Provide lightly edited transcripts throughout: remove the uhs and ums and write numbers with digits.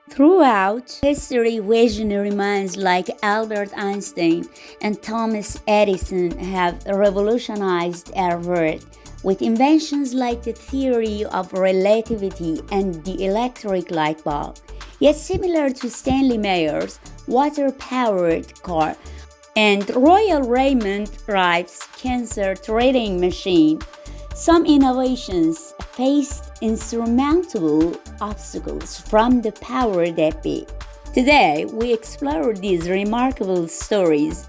Throughout history, visionary minds like Albert Einstein and Thomas Edison have revolutionized our world with inventions like the theory of relativity and the electric light bulb. Yet similar to Stanley Mayer's water-powered car and Royal Raymond Wright's cancer-treating machine, some innovations faced insurmountable obstacles from the power that be. Today, we explore these remarkable stories.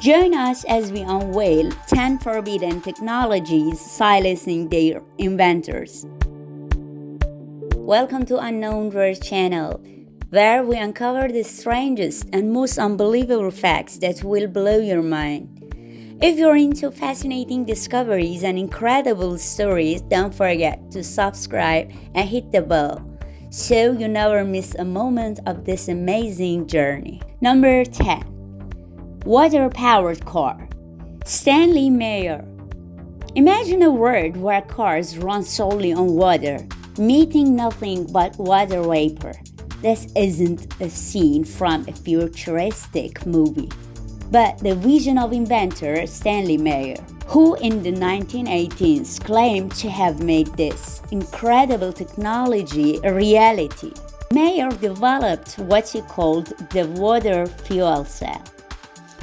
Join us as we unveil 10 forbidden technologies silencing their inventors. Welcome to Unknown World channel, where we uncover the strangest and most unbelievable facts that will blow your mind. If you're into fascinating discoveries and incredible stories, don't forget to subscribe and hit the bell so you never miss a moment of this amazing journey. Number 10. Water-powered car. Stanley Mayer. Imagine a world where cars run solely on water, emitting nothing but water vapor. This isn't a scene from a futuristic movie, but the vision of inventor Stanley Mayer, who in the 1918s claimed to have made this incredible technology a reality. Mayer developed what he called the water fuel cell,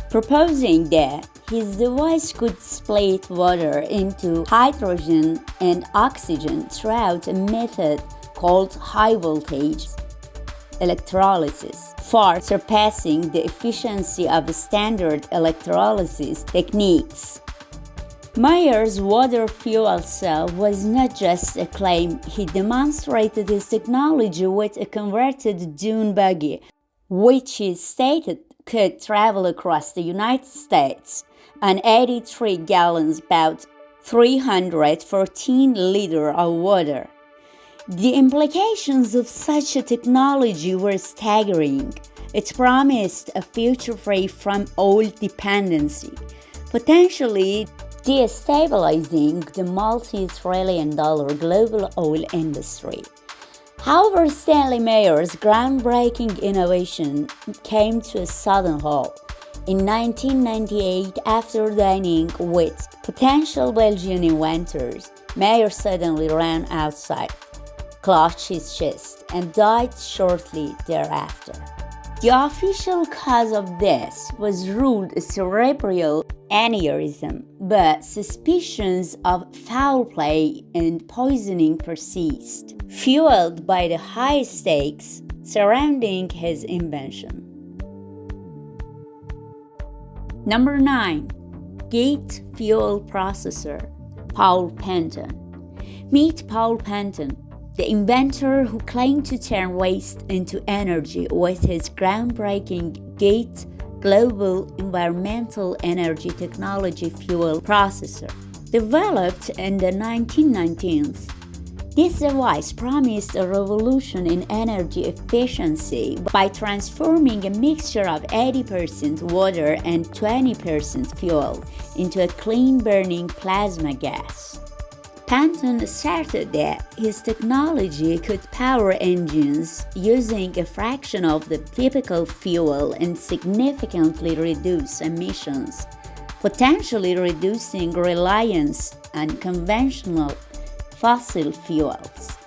proposing that his device could split water into hydrogen and oxygen through a method called high voltage electrolysis, far surpassing the efficiency of standard electrolysis techniques. Mayer's water fuel cell was not just a claim. He demonstrated his technology with a converted dune buggy, which he stated could travel across the United States on 83 gallons, about 314 liters of water. The implications of such a technology were staggering. It promised a future free from oil dependency, potentially destabilizing the multi-trillion-dollar global oil industry. However, Stanley Mayer's groundbreaking innovation came to a sudden halt. In 1998, after dining with potential Belgian inventors, Mayer suddenly ran outside, clutched his chest, and died shortly thereafter. The official cause of this was ruled a cerebral aneurysm, but suspicions of foul play and poisoning persist, fueled by the high stakes surrounding his invention. Number 9. Jet Fuel Processor. Paul Penton. Meet Paul Penton, the inventor who claimed to turn waste into energy with his groundbreaking GET Global Environmental Energy Technology Fuel Processor. Developed in the 1990s, this device promised a revolution in energy efficiency by transforming a mixture of 80% water and 20% fuel into a clean-burning plasma gas. Penton asserted that his technology could power engines using a fraction of the typical fuel and significantly reduce emissions, potentially reducing reliance on conventional fossil fuels.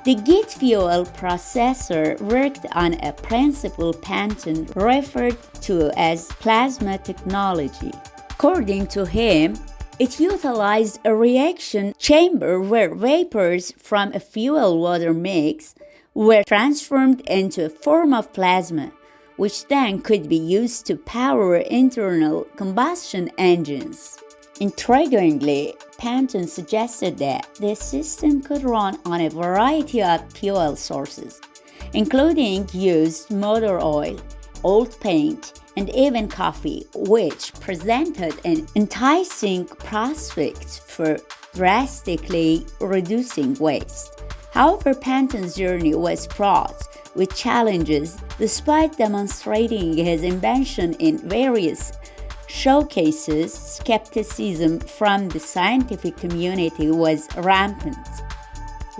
The GET fuel processor worked on a principle Penton referred to as plasma technology. According to him, it utilized a reaction chamber where vapors from a fuel-water mix were transformed into a form of plasma, which then could be used to power internal combustion engines. Intriguingly, Penton suggested that the system could run on a variety of fuel sources, including used motor oil, old paint, and even coffee, which presented an enticing prospect for drastically reducing waste. However, Penton's journey was fraught with challenges despite demonstrating his invention in various showcases. Skepticism from the scientific community was rampant.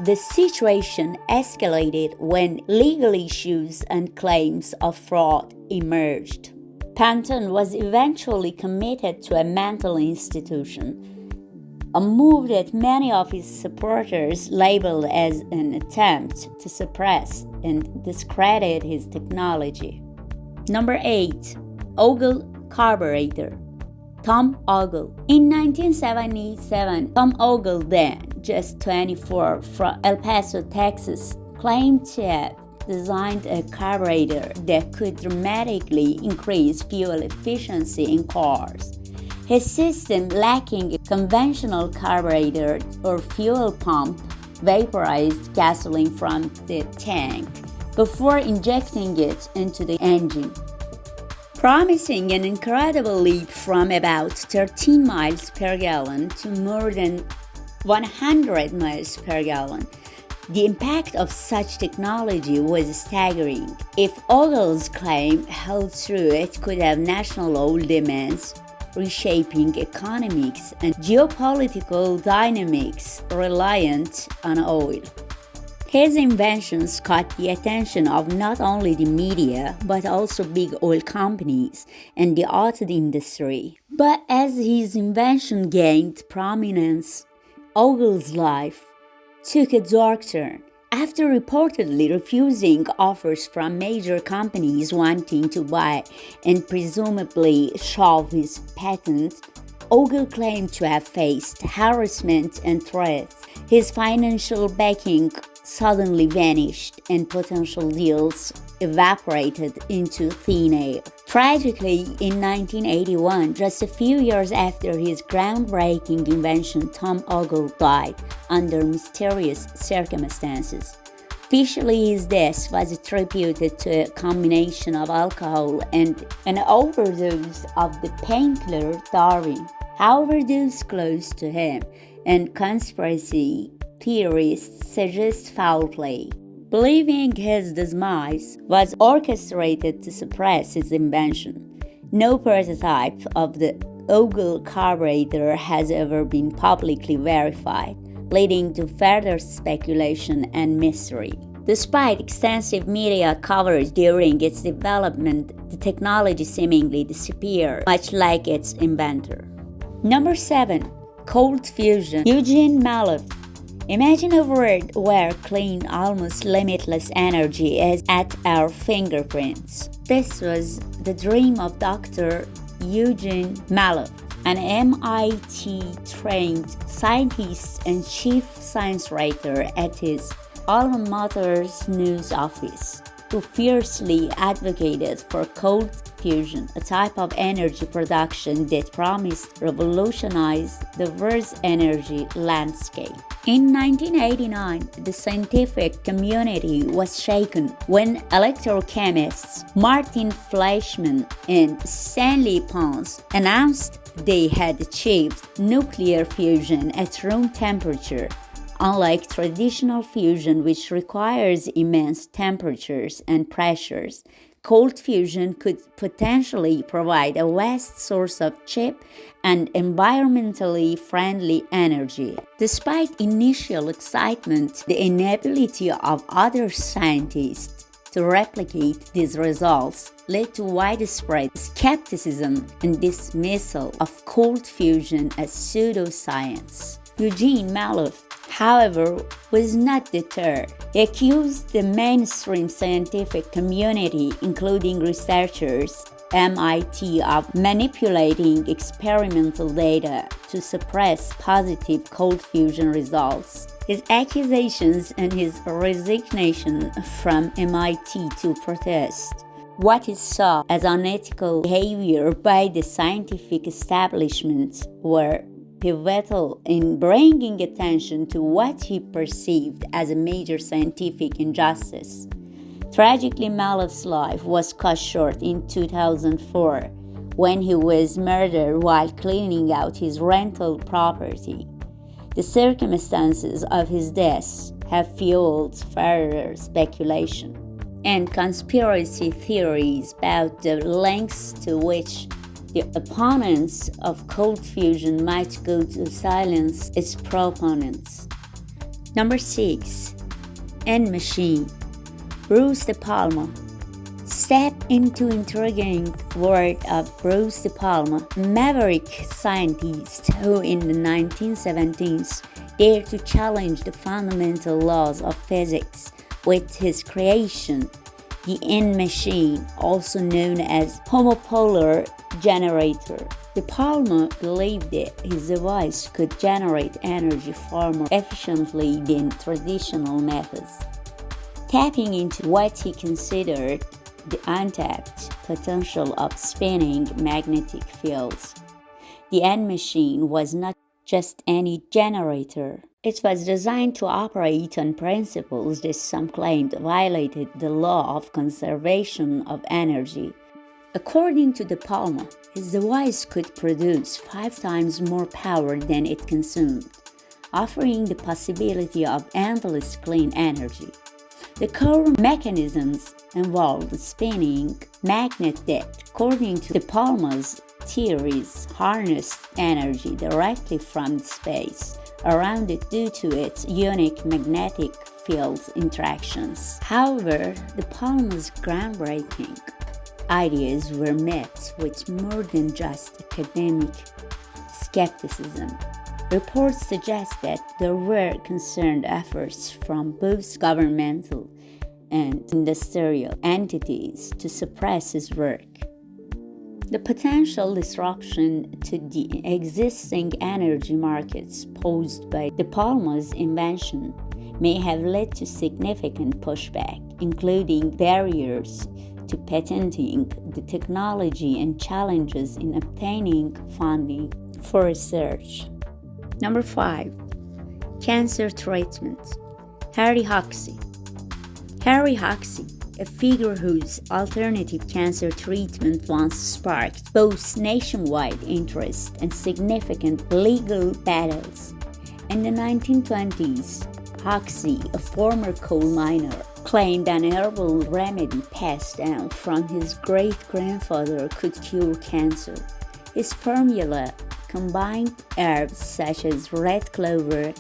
The situation escalated when legal issues and claims of fraud emerged. Penton was eventually committed to a mental institution, a move that many of his supporters labeled as an attempt to suppress and discredit his technology. Number 8. Ogle Carburetor. Tom Ogle. In 1977, Tom Ogle, then just 24, from El Paso, Texas, claimed to have designed a carburetor that could dramatically increase fuel efficiency in cars. His system, lacking a conventional carburetor or fuel pump, vaporized gasoline from the tank before injecting it into the engine, promising an incredible leap from about 13 miles per gallon to more than 100 miles per gallon. The impact of such technology was staggering. If Ogle's claim held true, it could have national oil demands, reshaping economics and geopolitical dynamics reliant on oil. His inventions caught the attention of not only the media, but also big oil companies and the auto industry. But as his invention gained prominence, Ogle's life took a dark turn. After reportedly refusing offers from major companies wanting to buy and presumably shelve his patent, Ogle claimed to have faced harassment and threats. His financial backing suddenly vanished and potential deals evaporated into thin air. Tragically, in 1981, just a few years after his groundbreaking invention, Tom Ogle died under mysterious circumstances. Officially, his death was attributed to a combination of alcohol and an overdose of the painkiller Darwin. However, those close to him and conspiracy theorists suggest foul play, believing his demise was orchestrated to suppress his invention. No prototype of the Ogle carburetor has ever been publicly verified, leading to further speculation and mystery. Despite extensive media coverage during its development, the technology seemingly disappeared, much like its inventor. Number 7. Cold fusion. Eugene Mallove. Imagine a world where clean, almost limitless energy is at our fingerprints. This was the dream of Dr. Eugene Mallove, an MIT-trained scientist and chief science writer at his alma mater's news office, who fiercely advocated for cold fusion, a type of energy production that promised to revolutionize the world's energy landscape. In 1989, the scientific community was shaken when electrochemists Martin Fleischmann and Stanley Pons announced they had achieved nuclear fusion at room temperature. Unlike traditional fusion, which requires immense temperatures and pressures, cold fusion could potentially provide a vast source of cheap and environmentally friendly energy. Despite initial excitement, the inability of other scientists to replicate these results led to widespread skepticism and dismissal of cold fusion as pseudoscience. Eugene Mallove, however, was not deterred. He accused the mainstream scientific community, including researchers MIT, of manipulating experimental data to suppress positive cold fusion results. His accusations and his resignation from MIT to protest what he saw as unethical behavior by the scientific establishment were pivotal in bringing attention to what he perceived as a major scientific injustice. Tragically, Mallove's life was cut short in 2004 when he was murdered while cleaning out his rental property. The circumstances of his death have fueled further speculation and conspiracy theories about the lengths to which the opponents of cold fusion might go to silence its proponents. Number 6. Machine. Bruce De Palma. Step into intriguing world of Bruce De Palma, a maverick scientist who in the 1970s dared to challenge the fundamental laws of physics with his creation, the machine, also known as homopolar generator. De Palma believed that his device could generate energy far more efficiently than traditional methods, tapping into what he considered the untapped potential of spinning magnetic fields. The machine was not just any generator. It was designed to operate on principles that some claimed violated the law of conservation of energy. According to De Palma, his device could produce 5 times more power than it consumed, offering the possibility of endless clean energy. The core mechanisms involved a spinning magnet that, according to De Palma's theories, harnessed energy directly from space around it due to its unique magnetic field interactions. However, De Palma's groundbreaking ideas were met with more than just academic skepticism. Reports suggest that there were concerned efforts from both governmental and industrial entities to suppress his work. The potential disruption to the existing energy markets posed by De Palma's invention may have led to significant pushback, including barriers to patenting the technology and challenges in obtaining funding for research. Number 5. Cancer treatment. Harry Hoxsey. Harry Hoxsey, a figure whose alternative cancer treatment once sparked both nationwide interest and significant legal battles. In the 1920s, Hoxsey, a former coal miner, claimed an herbal remedy passed down from his great-grandfather could cure cancer. His formula combined herbs such as red clover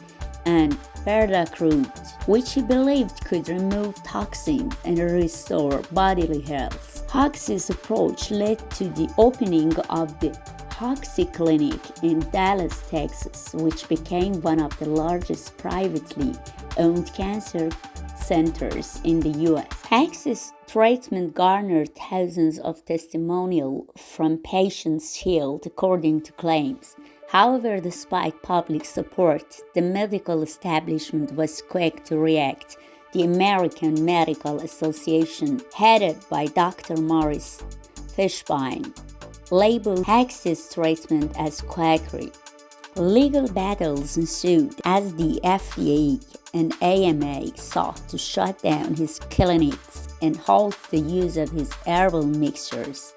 and burdock root, which he believed could remove toxins and restore bodily health. Hoxsey's approach led to the opening of the Hoxsey Clinic in Dallas, Texas, which became one of the largest privately owned cancer centers in the U.S. Hoxsey's treatment garnered thousands of testimonials from patients healed, according to claims. However, despite public support, the medical establishment was quick to react. The American Medical Association, headed by Dr. Morris Fishbein, labeled Hoxsey's treatment as quackery. Legal battles ensued as the FDA and AMA sought to shut down his clinics and halt the use of his herbal mixtures.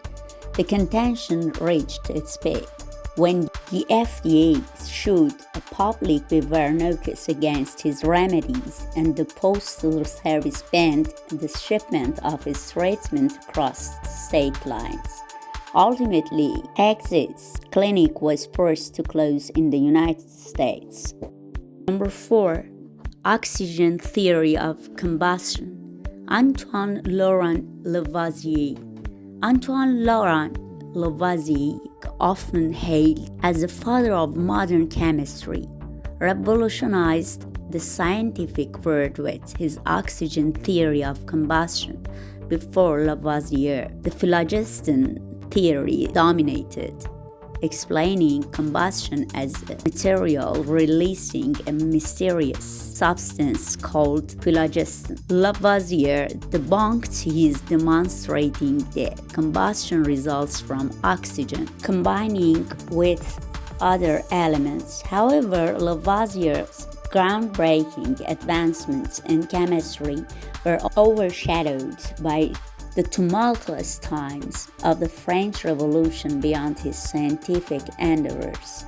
The contention reached its peak when the FDA issued a public beware notice against his remedies, and the Postal Service banned the shipment of his treatment across state lines. Ultimately, Hoxsey's clinic was forced to close in the United States. Number 4. Oxygen theory of combustion. Antoine Laurent Lavoisier. Antoine Laurent Lavoisier, often hailed as the father of modern chemistry, revolutionized the scientific world with his oxygen theory of combustion. Before Lavoisier, the phlogiston theory dominated, explaining combustion as a material releasing a mysterious substance called phlogiston. Lavoisier debunked his, demonstrating that combustion results from oxygen combining with other elements. However, Lavoisier's groundbreaking advancements in chemistry were overshadowed by the tumultuous times of the French Revolution beyond his scientific endeavors.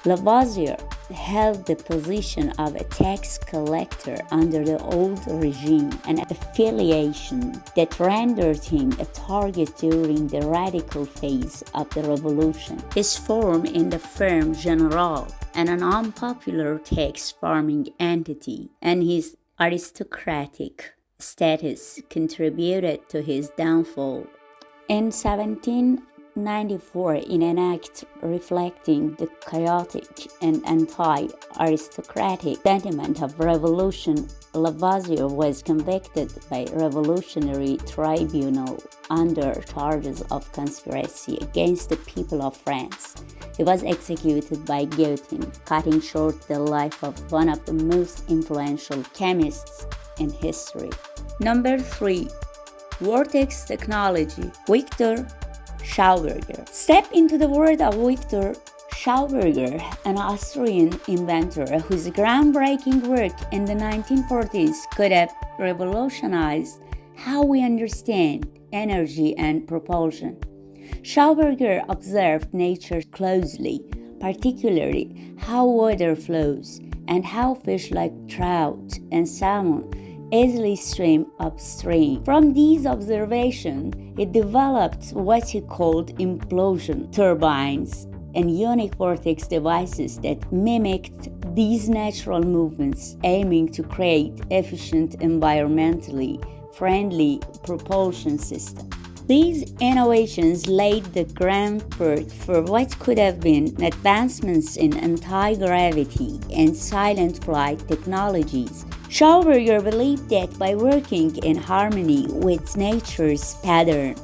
Lavoisier held the position of a tax collector under the old regime, an affiliation that rendered him a target during the radical phase of the revolution. His firm in the Ferme Generale and an unpopular tax farming entity, and his aristocratic status contributed to his downfall. In 1794, in an act reflecting the chaotic and anti-aristocratic sentiment of revolution, Lavoisier was convicted by revolutionary tribunal under charges of conspiracy against the people of France. He was executed by guillotine, cutting short the life of one of the most influential chemists in history. Number 3. Vortex technology. Victor Schauberger. Step into the world of Victor Schauberger, an Austrian inventor whose groundbreaking work in the 1940s could have revolutionized how we understand energy and propulsion. Schauberger observed nature closely, particularly how water flows and how fish like trout and salmon easily swim upstream. From these observations, he developed what he called implosion turbines and unique vortex devices that mimicked these natural movements, aiming to create efficient, environmentally friendly propulsion systems. These innovations laid the groundwork for what could have been advancements in anti-gravity and silent flight technologies. Schauberger believed that by working in harmony with nature's pattern,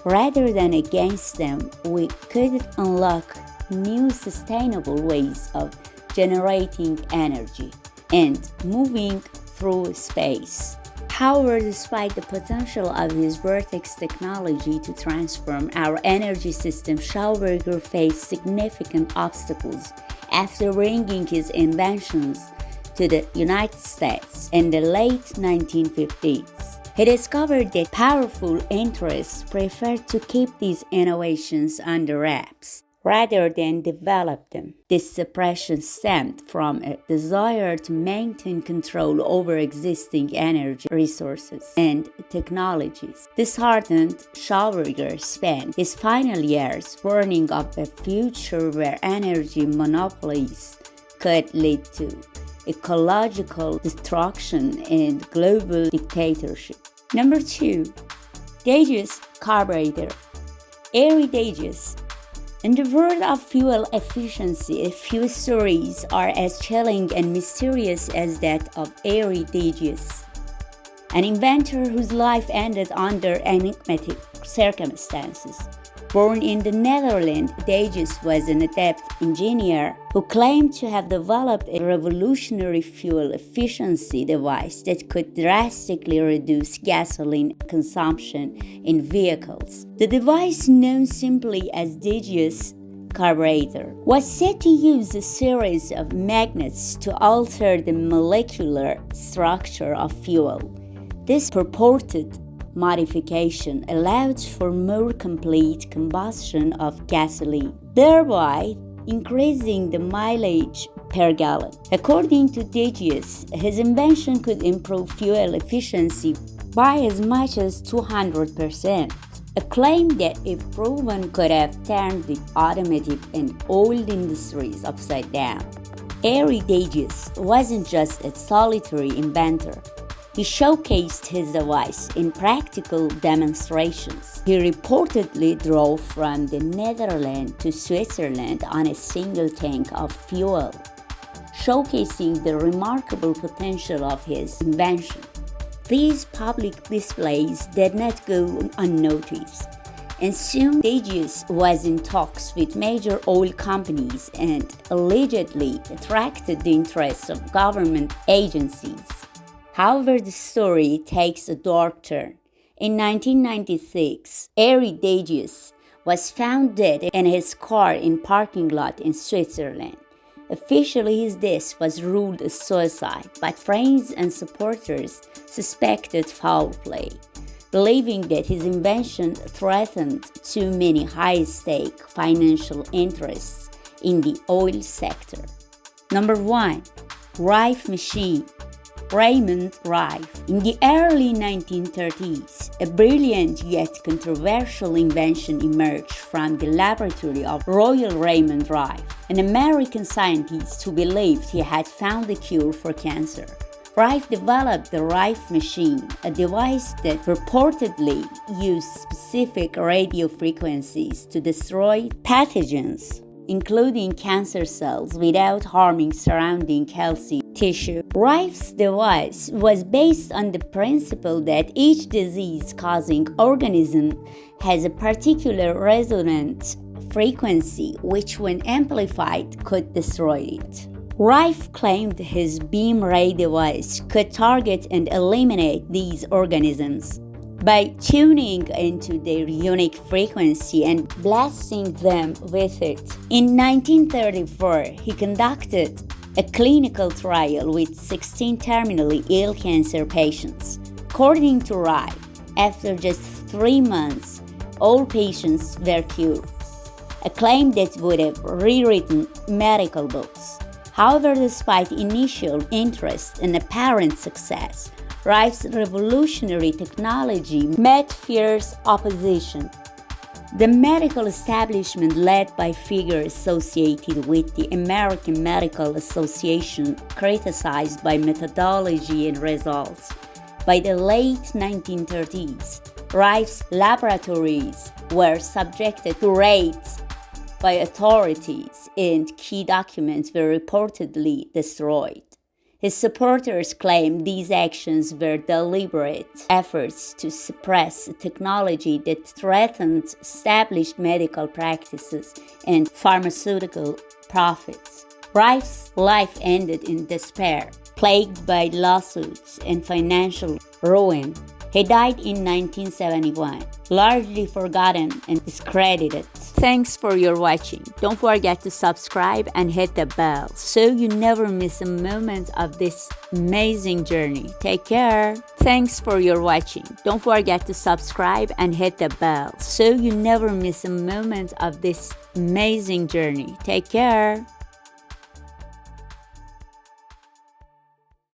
rather than against them, we could unlock new sustainable ways of generating energy and moving through space. However, despite the potential of his vortex technology to transform our energy system, Schauberger faced significant obstacles after bringing his inventions to the United States in the late 1950s. He discovered that powerful interests preferred to keep these innovations under wraps rather than develop them. This suppression stemmed from a desire to maintain control over existing energy resources and technologies. Disheartened, Schauberger spent his final years warning of a future where energy monopolies could lead to ecological destruction and global dictatorship. Number 2. Dagius carburetor. Airy Dagius. In the world of fuel efficiency, a few stories are as chilling and mysterious as that of Airy Dagius, an inventor whose life ended under enigmatic circumstances. Born in the Netherlands, Dagius was an adept engineer who claimed to have developed a revolutionary fuel efficiency device that could drastically reduce gasoline consumption in vehicles. The device, known simply as Dagius carburetor, was said to use a series of magnets to alter the molecular structure of fuel. This purported modification allowed for more complete combustion of gasoline, thereby increasing the mileage per gallon. According to Dagius, his invention could improve fuel efficiency by as much as 200%, a claim that, if proven, could have turned the automotive and oil industries upside down. Airy Dagius wasn't just a solitary inventor. He showcased his device in practical demonstrations. He reportedly drove from the Netherlands to Switzerland on a single tank of fuel, showcasing the remarkable potential of his invention. These public displays did not go unnoticed, and soon Dagius was in talks with major oil companies and allegedly attracted the interest of government agencies. However, the story takes a dark turn. In 1996, Airy Dagius was found dead in his car in a parking lot in Switzerland. Officially, his death was ruled a suicide, but friends and supporters suspected foul play, believing that his invention threatened too many high-stake financial interests in the oil sector. Number 1. Rife machine. Raymond Rife. In the early 1930s, a brilliant yet controversial invention emerged from the laboratory of Royal Raymond Rife, an American scientist who believed he had found a cure for cancer. Rife developed the Rife machine, a device that purportedly used specific radio frequencies to destroy pathogens, including cancer cells, without harming surrounding healthy tissue. Rife's device was based on the principle that each disease-causing organism has a particular resonant frequency which, when amplified, could destroy it. Rife claimed his beam ray device could target and eliminate these organisms by tuning into their unique frequency and blasting them with it. In 1934, he conducted a clinical trial with 16 terminally ill cancer patients. According to Rife, after just 3 months, all patients were cured, a claim that would have rewritten medical books. However, despite initial interest and apparent success, Rife's revolutionary technology met fierce opposition. The medical establishment, led by figures associated with the American Medical Association, criticized by methodology and results. By the late 1930s, Rife's laboratories were subjected to raids by authorities, and key documents were reportedly destroyed. His supporters claimed these actions were deliberate efforts to suppress a technology that threatened established medical practices and pharmaceutical profits. Rife's life ended in despair, plagued by lawsuits and financial ruin. He died in 1971, largely forgotten and discredited. Thanks for your watching. Don't forget to subscribe and hit the bell so you never miss a moment of this amazing journey. Take care. Thanks for your watching. Don't forget to subscribe and hit the bell so you never miss a moment of this amazing journey. Take care.